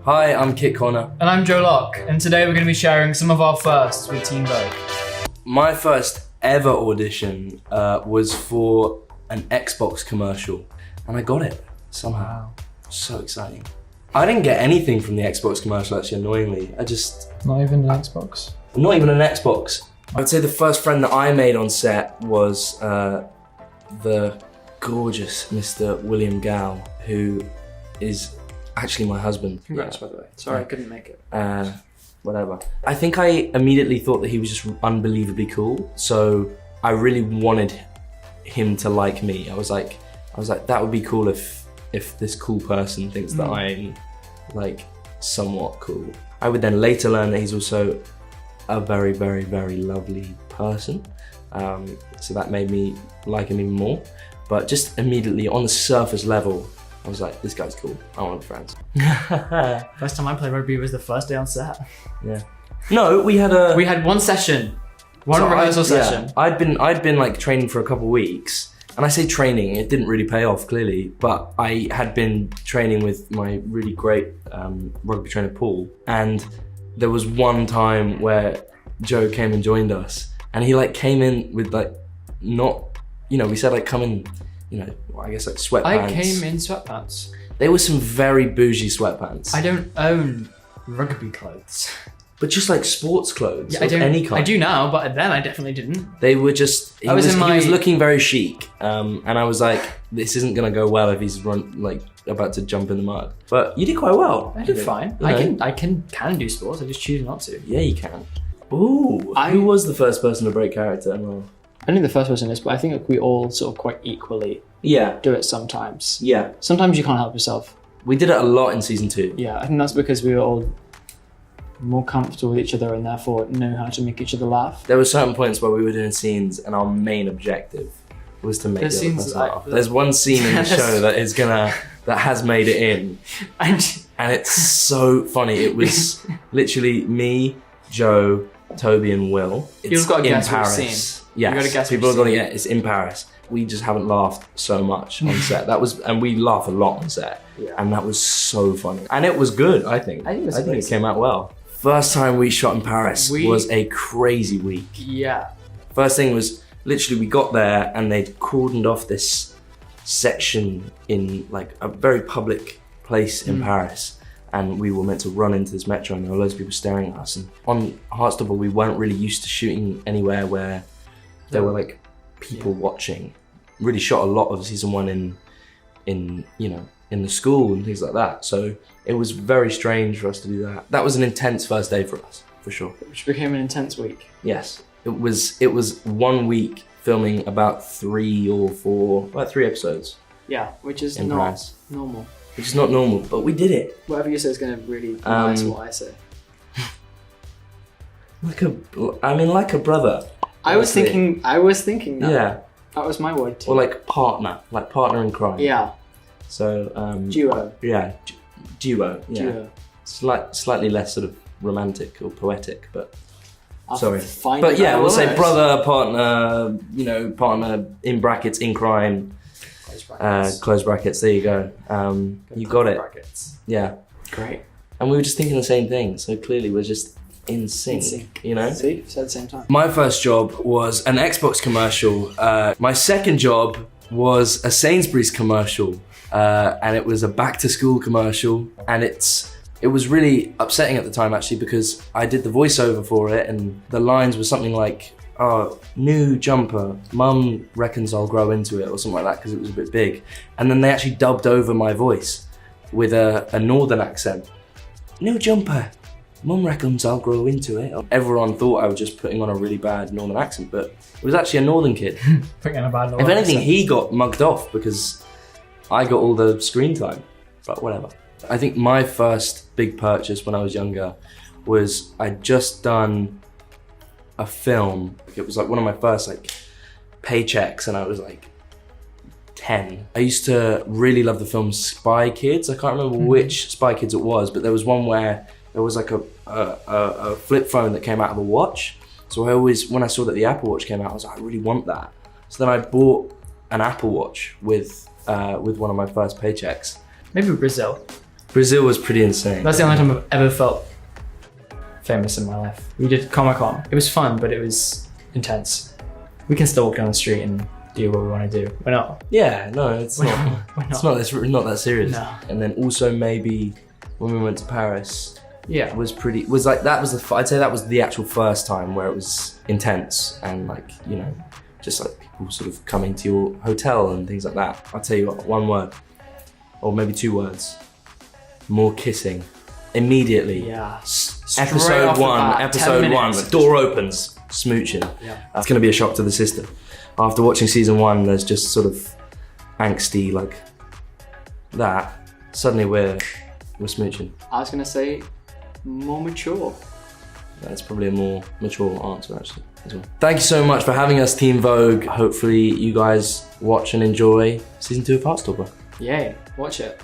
Hi, I'm Kit Connor. And I'm Joe Locke, and today we're going to be sharing some of our firsts with Teen Vogue. My first ever audition was for an Xbox commercial, and I got it somehow. Wow. So exciting. I didn't get anything from the Xbox commercial, actually, annoyingly. Not even an Xbox? Not even an Xbox. I would say the first friend that I made on set was the gorgeous Mr. William Gow, who is actually my husband. Congrats, by the way. Sorry, I couldn't make it. Whatever. I think I immediately thought that he was just unbelievably cool, so I really wanted him to like me. I was like, that would be cool if this cool person thinks that I'm like somewhat cool. I would then later learn that he's also a very, very, very lovely person. So that made me like him even more. But just immediately on the surface level, I was like, this guy's cool. I want to be friends. First time I played rugby was the first day on set. Yeah. No, we had one session. One rehearsal session. I'd been like training for a couple of weeks. And I say training, it didn't really pay off clearly, but I had been training with my really great rugby trainer, Paul. And there was one time where Joe came and joined us, and he like came in with like, we said like come in, I guess like sweatpants. I came in sweatpants. They were some very bougie sweatpants. I don't own rugby clothes. But just like sports clothes, yeah, of any kind. I do now, but then I definitely didn't. They were just, he was looking very chic. And I was like, this isn't gonna go well if he's about to jump in the mud. But you did quite well. I did fine. I can do sports, I just choose not to. Yeah, you can. Ooh, who was the first person to break character? I don't think the first person is, but I think we all sort of quite equally do it sometimes. Yeah. Sometimes you can't help yourself. We did it a lot in season 2. Yeah, I think that's because we were all more comfortable with each other and therefore know how to make each other laugh. There were certain points where we were doing scenes and our main objective was to make the other person laugh. There's one scene in the show that has made it in, and it's so funny. It was literally me, Joe, Toby and Will. You've got to guess Paris. which scene. Yes, you got to guess people which are going to get it's in Paris. We just haven't laughed so much on set. And we laugh a lot on set, and that was so funny. And it was good, I think. I think it came out well. First time we shot in Paris was a crazy week. Yeah. First thing was literally we got there and they'd cordoned off this section in like a very public place in Paris, and we were meant to run into this metro and there were loads of people staring at us. And on Heartstopper we weren't really used to shooting anywhere where there were like people watching. Really shot a lot of season 1 in the school and things like that. So it was very strange for us to do that. That was an intense first day for us, for sure. Which became an intense week. Yes. It was 1 week filming about 3 episodes. Yeah, which is in not Paris. normal. Which is not normal, but we did it. Whatever you say is going to really nice what I say. Like a brother. I was thinking that. Yeah. That was my word too. Or like partner in crime. Yeah. So duo. Yeah, duo. Yeah. Duo. Slightly less sort of romantic or poetic, but sorry. But yeah, we'll say brother, partner. Partner in brackets in crime. Close brackets. There you go. You got it. Brackets. Yeah. Great. And we were just thinking the same thing. So clearly we're just in sync. See, said at the same time. My first job was an Xbox commercial. My second job was a Sainsbury's commercial, and it was a back to school commercial, and it was really upsetting at the time actually, because I did the voiceover for it and the lines were something like, oh, new jumper, mum reckons I'll grow into it, or something like that, because it was a bit big. And then they actually dubbed over my voice with a northern accent. New jumper, mum reckons I'll grow into it. Everyone thought I was just putting on a really bad northern accent, but it was actually a northern kid. Putting on a bad northern If anything, accent. he got mugged off because I got all the screen time, but whatever. I think my first big purchase when I was younger was I'd just done a film. It was like one of my first like paychecks, and I was like 10. I used to really love the film Spy Kids. I can't remember which Spy Kids it was, but there was one where there was like a flip phone that came out of a watch. So I always, when I saw that the Apple Watch came out, I was like, I really want that. So then I bought an Apple Watch with one of my first paychecks. Maybe Brazil. Brazil was pretty insane. That's the only time I've ever felt famous in my life. We did Comic-Con. It was fun, but it was intense. We can still walk down the street and do what we want to do. We're not. Yeah, no, it's We're not. not. We're not. It's not that serious. No. And then also maybe when we went to Paris, Yeah. was like that was I'd say that was the actual first time where it was intense and like, you know, just like people sort of coming to your hotel and things like that. I'll tell you what, one word or maybe two words: more kissing immediately. Yeah. Straight Episode off the one, bat, 10 episode one, minutes. the door opens, smooching. Yeah. That's gonna be a shock to the system. After watching season one, there's just sort of angsty like that. Suddenly we're smooching. I was gonna say more mature. That's probably a more mature answer actually as well. Thank you so much for having us, Team Vogue. Hopefully you guys watch and enjoy season 2 of Heartstopper. Yay, watch it.